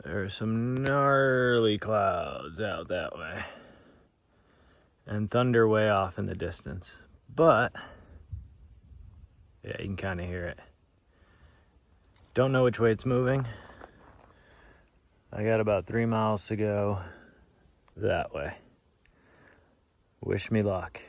There are some gnarly clouds out that way. And thunder way off in the distance. But, yeah, you can kind of hear it. Don't know which way it's moving. I got about 3 miles to go that way. Wish me luck.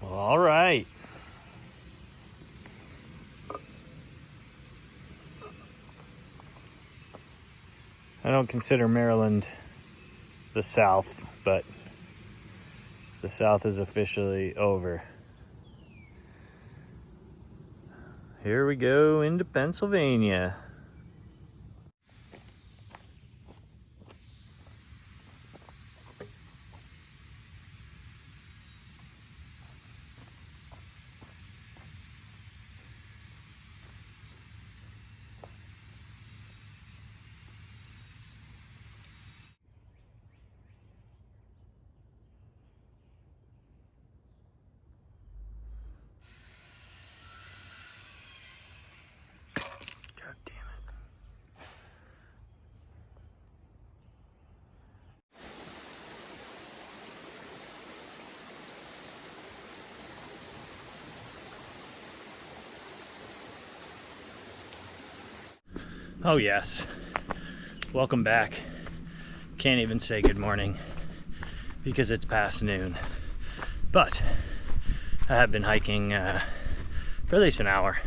All right. I don't consider Maryland the South, but the South is officially over. Here we go into Pennsylvania. God damn it. Oh yes, welcome back. Can't even say good morning because it's past noon, but I have been hiking for at least an hour.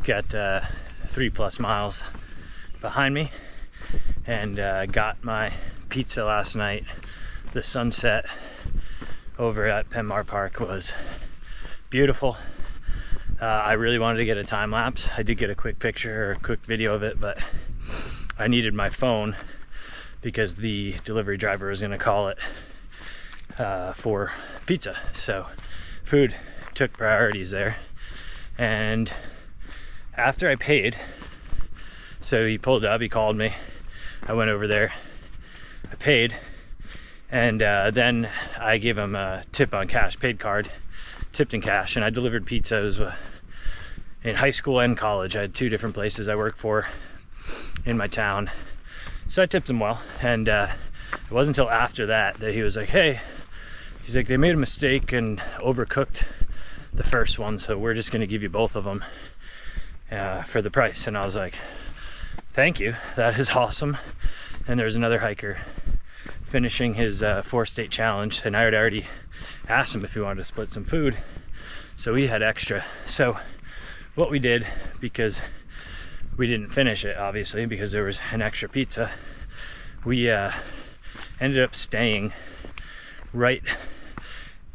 Got 3+ miles behind me, and got my pizza last night. The sunset over at Penmar Park was beautiful. I really wanted to get a time lapse. I did get a quick picture or a quick video of it, but I needed my phone because the delivery driver was gonna call it for pizza. So food took priorities there. And after I paid, so he pulled up, he called me, I went over there, I paid, and then I gave him a tip on cash, paid card, tipped in cash, and I delivered pizzas in high school and college. I had 2 different places I worked for in my town, so I tipped him well. And it wasn't until after that that he was like, hey, he's like, they made a mistake and overcooked the first one, so we're just gonna give you both of them for the price. And I was like, thank you, that is awesome. And there's another hiker finishing his 4-state challenge, and I had already asked him if he wanted to split some food, so we had extra. So what we did, because we didn't finish it obviously because there was an extra pizza, we ended up staying right,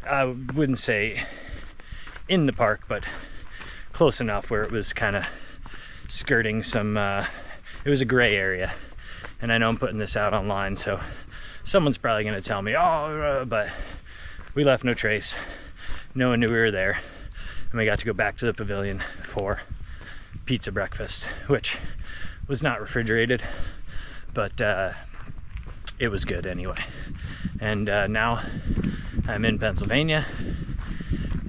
I wouldn't say in the park, but close enough where it was kind of skirting some it was a gray area. And I know I'm putting this out online, so someone's probably going to tell me, oh, but we left no trace. No one knew we were there. and we got to go back to the pavilion for pizza breakfast, which was not refrigerated, but it was good anyway. And now I'm in Pennsylvania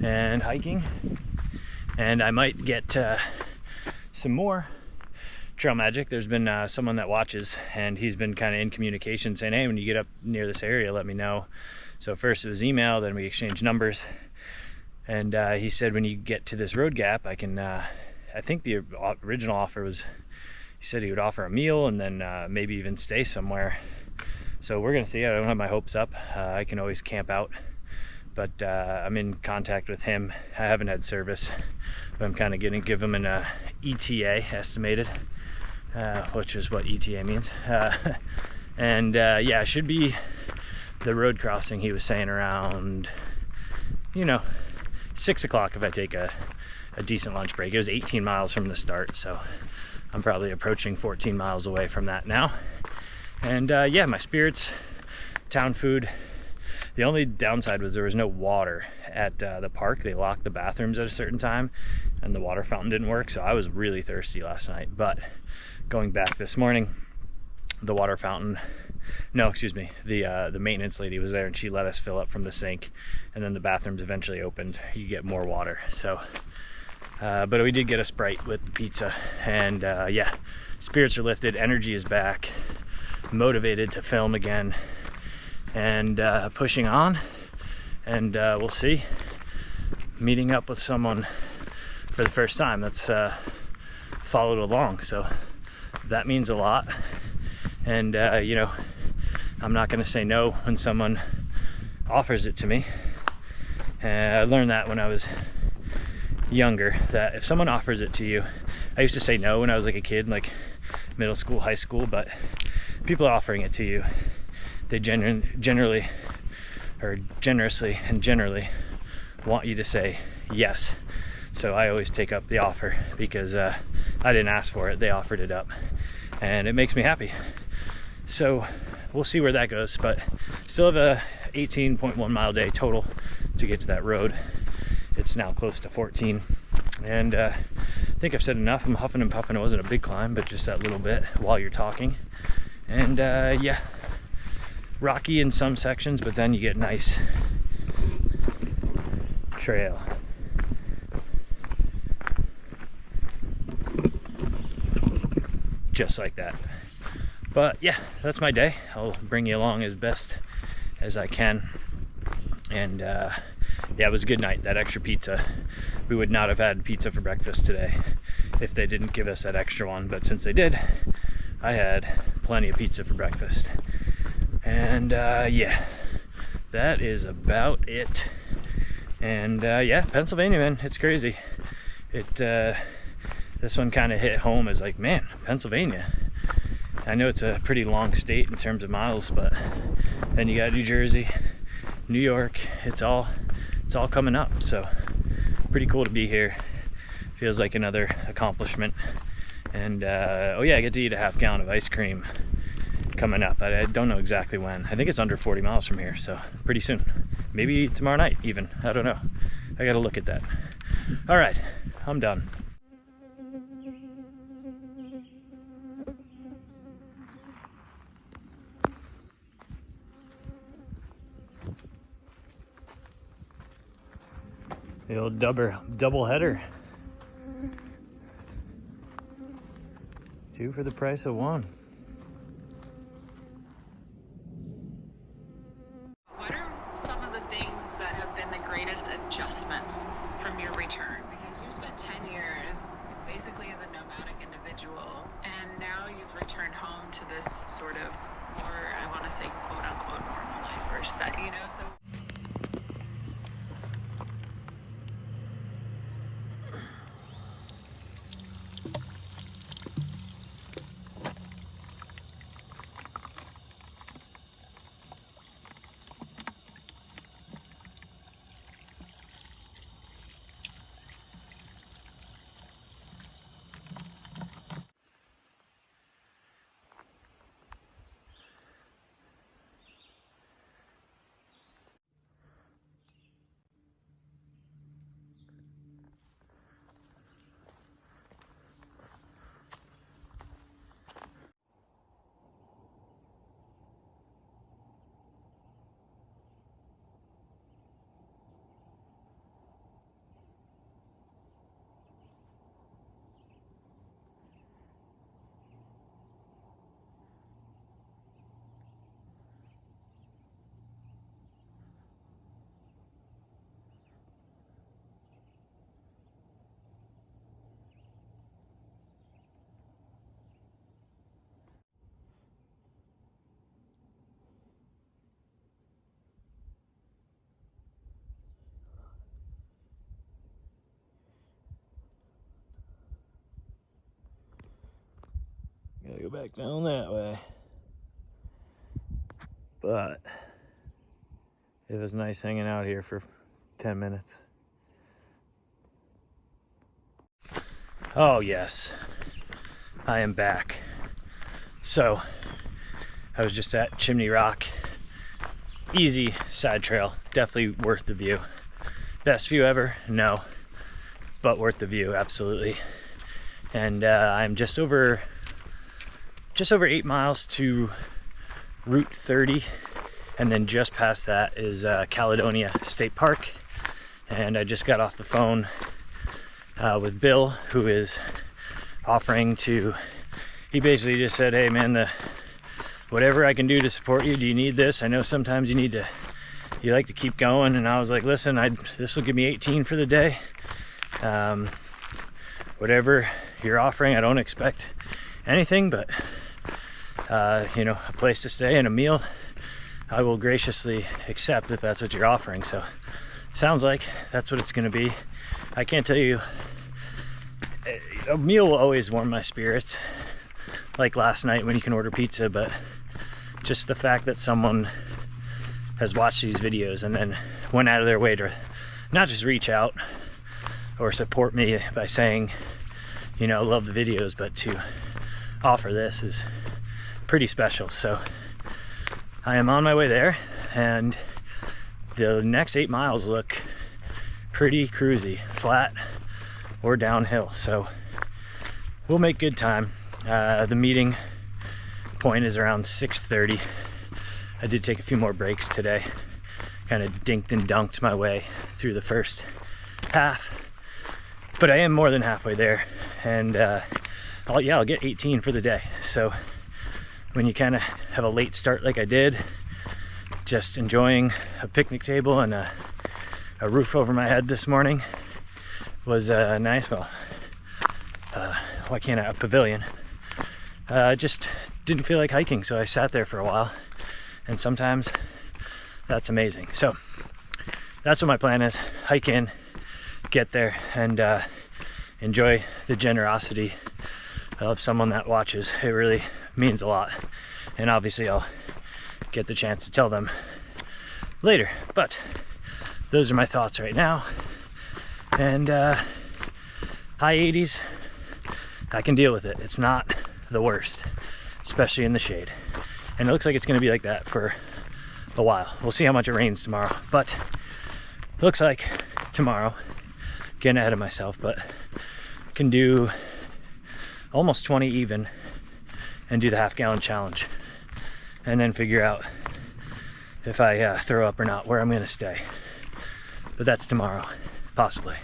and hiking, and I might get some more trail magic. There's been someone that watches, and he's been kind of in communication saying, hey, when you get up near this area, let me know. So first it was email, then we exchanged numbers, and he said when you get to this road gap, I can I think the original offer was, he said he would offer a meal and then maybe even stay somewhere. So we're gonna see. I don't have my hopes up. I can always camp out, but I'm in contact with him. I haven't had service, but I'm kind of gonna give him an ETA estimated, which is what ETA means. And yeah, it should be the road crossing, he was saying, around, you know, 6 o'clock if I take a decent lunch break. It was 18 miles from the start, so I'm probably approaching 14 miles away from that now. And yeah, my spirits, town food. The only downside was there was no water at the park. They locked the bathrooms at a certain time, and the water fountain didn't work, so I was really thirsty last night. But going back this morning, the water fountain, no, excuse me, the maintenance lady was there, and she let us fill up from the sink, and then the bathrooms eventually opened. You get more water. So but we did get a Sprite with the pizza, and yeah, spirits are lifted, energy is back, motivated to film again, and pushing on. And we'll see, meeting up with someone for the first time that's followed along, so that means a lot. And you know, I'm not going to say no when someone offers it to me. I learned that when I was younger, that if someone offers it to you, I used to say no when I was like a kid, like middle school, high school, but people are offering it to you, they generally or generously and generally want you to say yes. So I always take up the offer because I didn't ask for it, they offered it up, and it makes me happy. So we'll see where that goes, but still have a 18.1 mile day total to get to that road. It's now close to 14, and I think I've said enough. I'm huffing and puffing. It wasn't a big climb, but just that little bit while you're talking. And yeah, rocky in some sections, but then you get nice trail. Just like that. But yeah, that's my day. I'll bring you along as best as I can. And yeah, it was a good night. That extra pizza, we would not have had pizza for breakfast today if they didn't give us that extra one, but since they did, I had plenty of pizza for breakfast. And yeah, that is about it. And yeah, Pennsylvania, man, it's crazy. This one kind of hit home as like, man, Pennsylvania. I know it's a pretty long state in terms of miles, but then you got New Jersey, New York, it's all coming up. So pretty cool to be here. Feels like another accomplishment. And oh yeah, I get to eat a half gallon of ice cream coming up. I don't know exactly when. I think it's under 40 miles from here, so pretty soon. Maybe tomorrow night even, I don't know. I gotta look at that. All right, I'm done. The old double header. 2 for the price of 1. What are some of the things that have been the greatest adjustments from your return? Because you spent 10 years basically as a nomadic individual, and now you've returned home to this sort of, or I want to say quote unquote normal life, or set, you know, so go back down that way. But it was nice hanging out here for 10 minutes. Oh yes, I am back. So I was just at Chimney Rock. Easy side trail, definitely worth the view. Best view ever? No, but worth the view, absolutely. And I'm just over 8 miles to Route 30, and then just past that is Caledonia State Park. And I just got off the phone with Bill, who is offering to, he basically just said, hey man, whatever I can do to support you, do you need this? I know sometimes you like to keep going. And I was like, listen, this will give me 18 for the day. Whatever you're offering, I don't expect anything, but you know, a place to stay and a meal, I will graciously accept if that's what you're offering. So sounds like that's what it's going to be. I can't tell you, a meal will always warm my spirits, like last night when you can order pizza, but just the fact that someone has watched these videos and then went out of their way to not just reach out or support me by saying, you know, love the videos, but to offer this is pretty special. So I am on my way there, and the next 8 miles look pretty cruisy, flat or downhill, so we'll make good time. The meeting point is around 6:30. I did take a few more breaks today, kind of dinked and dunked my way through the first half, but I am more than halfway there. And I'll get 18 for the day. So when you kind of have a late start like I did, just enjoying a picnic table and a roof over my head this morning was nice. Well, why can't a pavilion? Just didn't feel like hiking, so I sat there for a while, and sometimes that's amazing. So that's what my plan is: hike in, get there, and enjoy the generosity of someone that watches. It really means a lot, and obviously I'll get the chance to tell them later, but those are my thoughts right now. And high 80s, I can deal with it. It's not the worst, especially in the shade, and it looks like it's going to be like that for a while. We'll see how much it rains tomorrow, but looks like tomorrow, getting ahead of myself, but can do almost 20 even and do the half-gallon challenge, and then figure out if I throw up or not, where I'm going to stay. But that's tomorrow, possibly.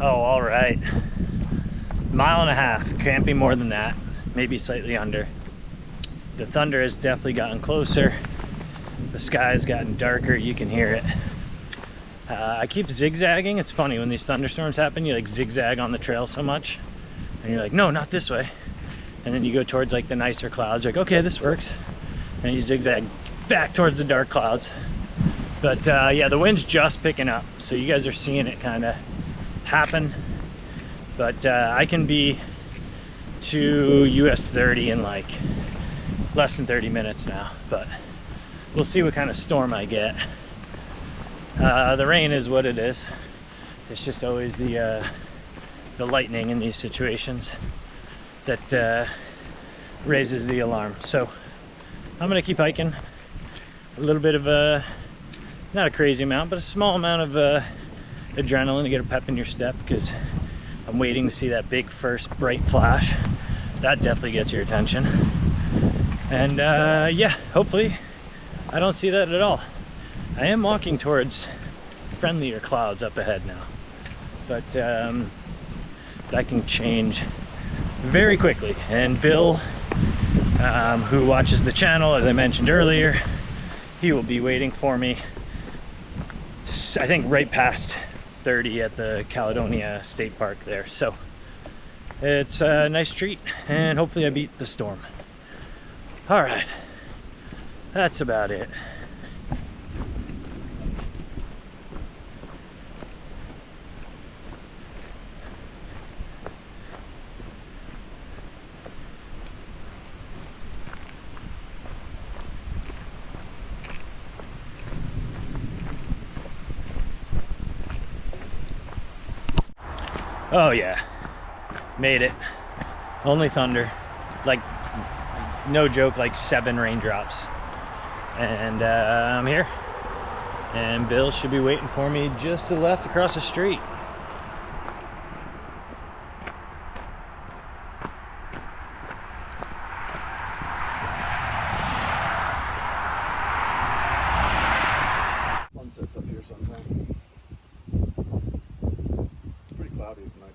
Oh, all right. 1.5 miles, can't be more than that, maybe slightly under. The thunder has definitely gotten closer. The sky's gotten darker, you can hear it. I keep zigzagging. It's funny, when these thunderstorms happen, you like zigzag on the trail so much, and you're like, no, not this way. And then you go towards like the nicer clouds, you're like, okay, this works. And you zigzag back towards the dark clouds. But yeah, the wind's just picking up, so you guys are seeing it kind of happen. But I can be to US 30 in like less than 30 minutes now, but we'll see what kind of storm I get. The rain is what it is. It's just always the lightning in these situations that raises the alarm. So I'm gonna keep hiking. A little bit of a, not a crazy amount, but a small amount of adrenaline to get a pep in your step, because I'm waiting to see that big first bright flash. That definitely gets your attention. And yeah, hopefully I don't see that at all. I am walking towards friendlier clouds up ahead now, but that can change very quickly. And Bill, who watches the channel, as I mentioned earlier, he will be waiting for me, I think right past 30 at the Caledonia State Park there. So it's a nice treat, and hopefully I beat the storm. All right, that's about it. Oh yeah, made it. Only thunder, like no joke, like 7 raindrops. And I'm here, and Bill should be waiting for me just to the left across the street. Sunsets up here sometime. It's pretty cloudy tonight.